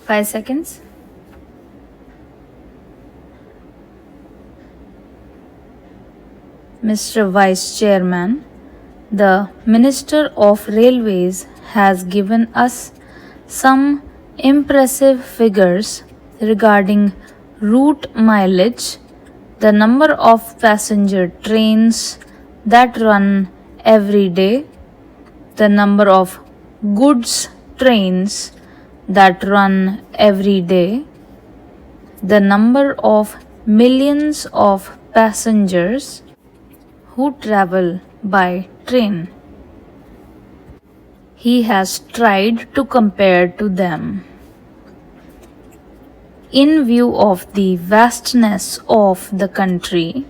5 seconds. Mr. Vice Chairman, the Minister of Railways has given us some impressive figures regarding route mileage, the number of passenger trains that run every day, the number of goods trains that run every day, the number of millions of passengers who travel by train. He has tried to compare to them. In view of the vastness of the country,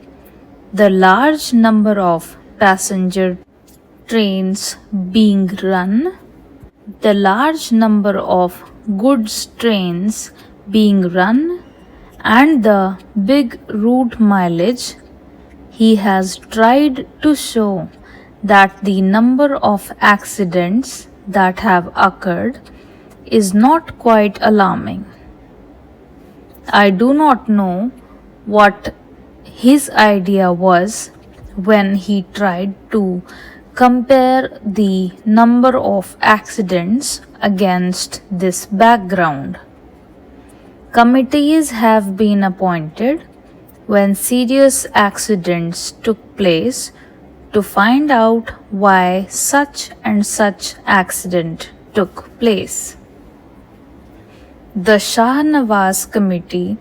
the large number of passenger trains being run, the large number of goods trains being run, and the big route mileage, he has tried to show that the number of accidents that have occurred is not quite alarming. I do not know what his idea was when he tried to compare the number of accidents against this background. Committees have been appointed when serious accidents took place to find out why such and such accident took place. The Shah Nawaz Committee,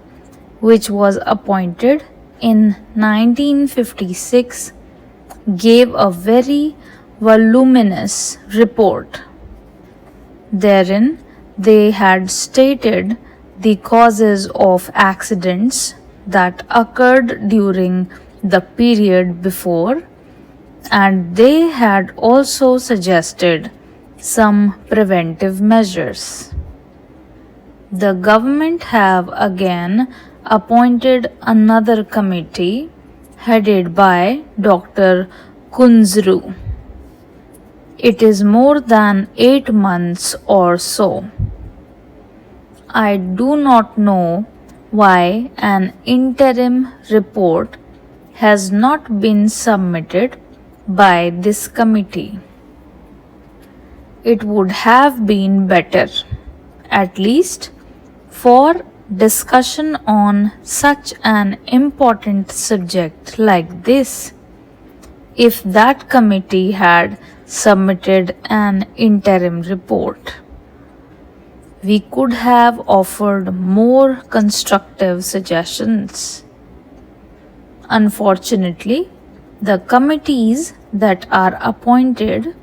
which was appointed in 1956, gave a very voluminous report. Therein, they had stated the causes of accidents that occurred during the period before, and they had also suggested some preventive measures. The government have again appointed another committee headed by Dr. Kunzru. It is more than 8 months or so. I do not know why an interim report has not been submitted by this committee. It would have been better, at least for discussion on such an important subject like this, if that committee had submitted an interim report. We could have offered more constructive suggestions. Unfortunately, the committees that are appointed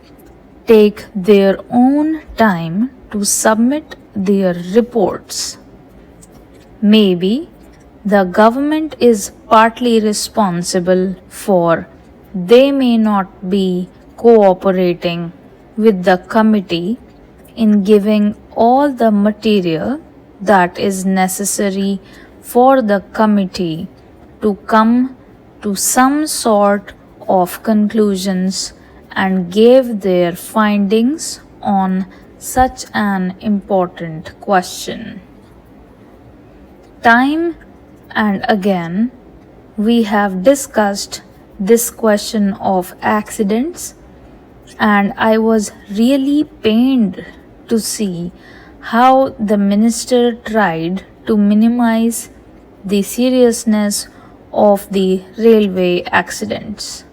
take their own time to submit their reports. Maybe the government is partly responsible for they may not be cooperating with the committee in giving all the material that is necessary for the committee to come to some sort of conclusions and gave their findings on such an important question. Time and again, we have discussed this question of accidents, and I was really pained to see how the minister tried to minimize the seriousness of the railway accidents.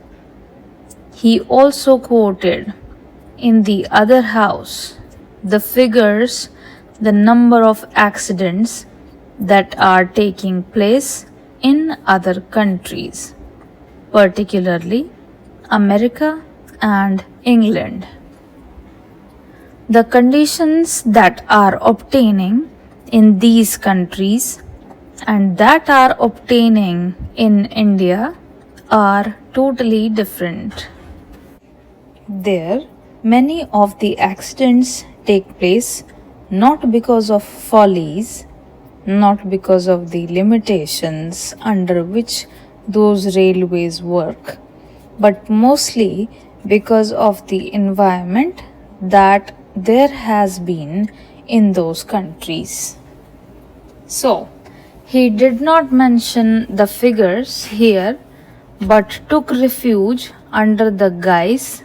He also quoted in the other house the figures, the number of accidents that are taking place in other countries, particularly America and England. The conditions that are obtaining in these countries and that are obtaining in India are totally different. There, many of the accidents take place not because of follies, not because of the limitations under which those railways work, but mostly because of the environment that there has been in those countries. So, he did not mention the figures here but took refuge under the guise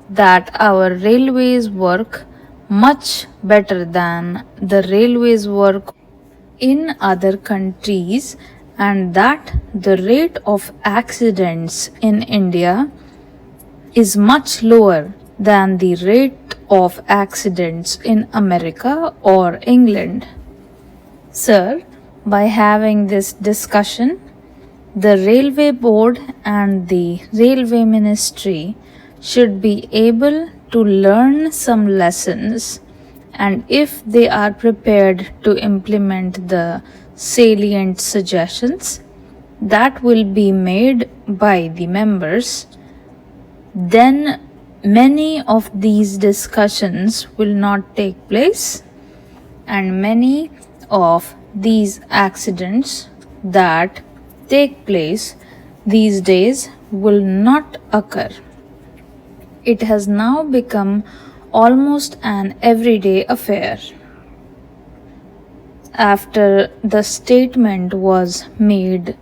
that our railways work much better than the railways work in other countries and that the rate of accidents in India is much lower than the rate of accidents in America or England. Sir, by having this discussion, the Railway Board and the Railway Ministry should be able to learn some lessons, and if they are prepared to implement the salient suggestions that will be made by the members, then many of these discussions will not take place and many of these accidents that take place these days will not occur. It has now become almost an everyday affair. After the statement was made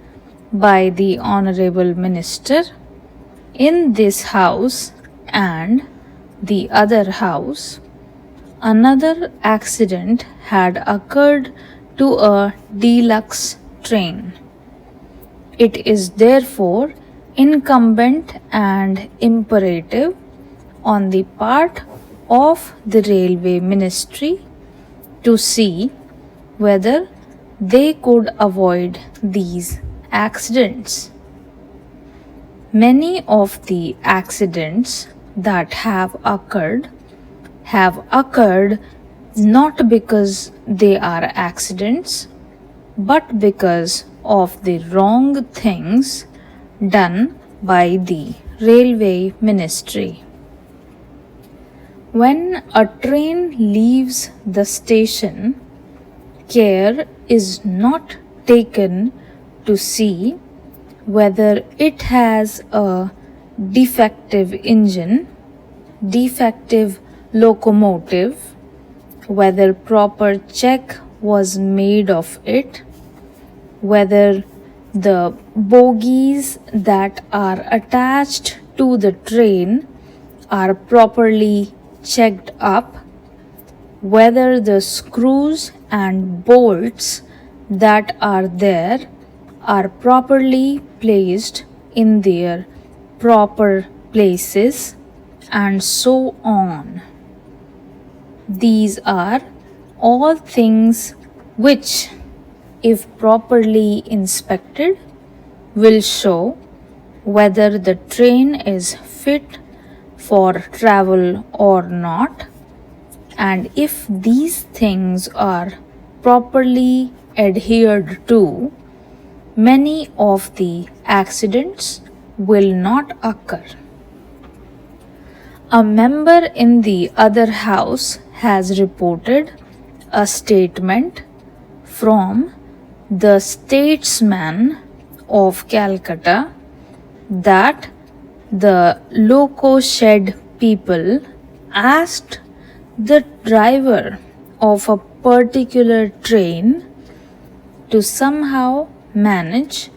by the Honorable Minister in this house and the other house, another accident had occurred to a deluxe train. It is therefore incumbent and imperative on the part of the Railway Ministry to see whether they could avoid these accidents. Many of the accidents that have occurred not because they are accidents, but because of the wrong things done by the Railway Ministry. When a train leaves the station, care is not taken to see whether it has a defective engine, defective locomotive, whether proper check was made of it, whether the bogies that are attached to the train are properly checked up, whether the screws and bolts that are there are properly placed in their proper places, and so on. These are all things which, if properly inspected, will show whether the train is fit for travel or not, and if these things are properly adhered to, many of the accidents will not occur. A member in the other house has reported a statement from the statesman of Calcutta that the loco shed people asked the driver of a particular train to somehow manage,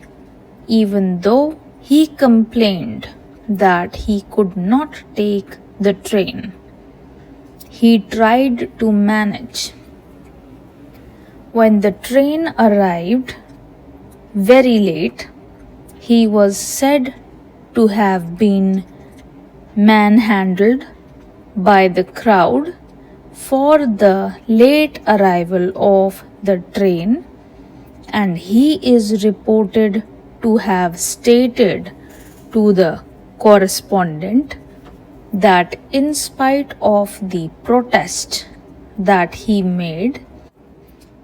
even though he complained that he could not take the train. He tried to manage. When the train arrived very late, he was said to have been manhandled by the crowd for the late arrival of the train, and he is reported to have stated to the correspondent that in spite of the protest that he made,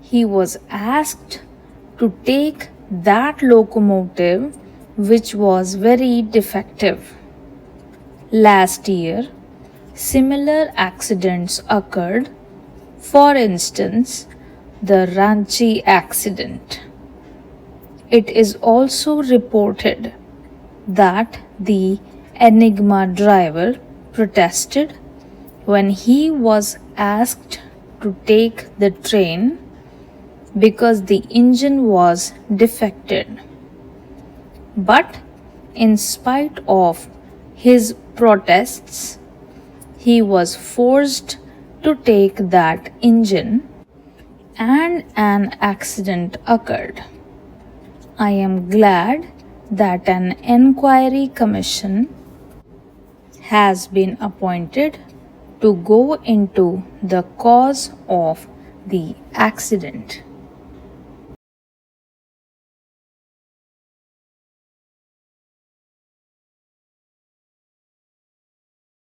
he was asked to take that locomotive which was very defective. Last year, similar accidents occurred. For instance, the Ranchi accident. It is also reported that the Enigma driver protested when he was asked to take the train because the engine was defected. But in spite of his protests, he was forced to take that engine and an accident occurred. I am glad that an enquiry commission has been appointed to go into the cause of the accident.